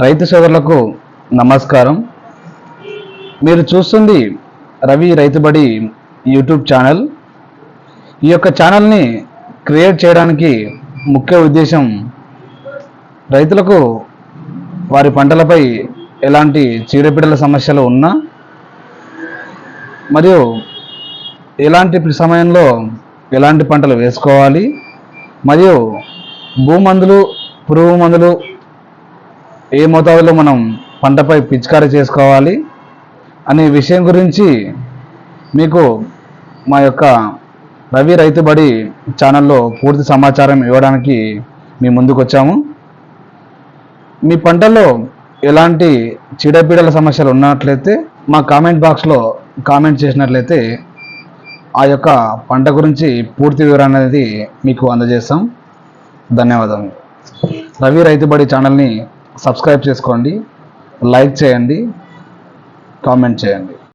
రైతు సోదరులకు నమస్కారం. మీరు చూస్తుంది రవి రైతుబడి యూట్యూబ్ ఛానల్. ఈ యొక్క ఛానల్ని క్రియేట్ చేయడానికి ముఖ్య ఉద్దేశం రైతులకు వారి పంటలపై ఎలాంటి చీడపీడల సమస్యలు ఉన్నా మరియు ఎలాంటి సమయంలో ఎలాంటి పంటలు వేసుకోవాలి మరియు భూమందులు పురుగు మందులు ఏ మోతాదులో మనం పంటపై పిచికారీ చేసుకోవాలి అనే విషయం గురించి మీకు మా యొక్క రవి రైతుబడి ఛానల్లో పూర్తి సమాచారం ఇవ్వడానికి మీ ముందుకు వచ్చాము. మీ పంటల్లో ఎలాంటి చీడపీడల సమస్యలు ఉన్నట్లయితే మా కామెంట్ బాక్స్లో కామెంట్ చేసినట్లయితే ఆ యొక్క పంట గురించి పూర్తి వివరణ అనేది మీకు అందజేస్తాం. ధన్యవాదాలు. రవి రైతుబడి ఛానల్ని సబ్స్క్రైబ్ చేసుకోండి, లైక్ చేయండి, కామెంట్ చేయండి.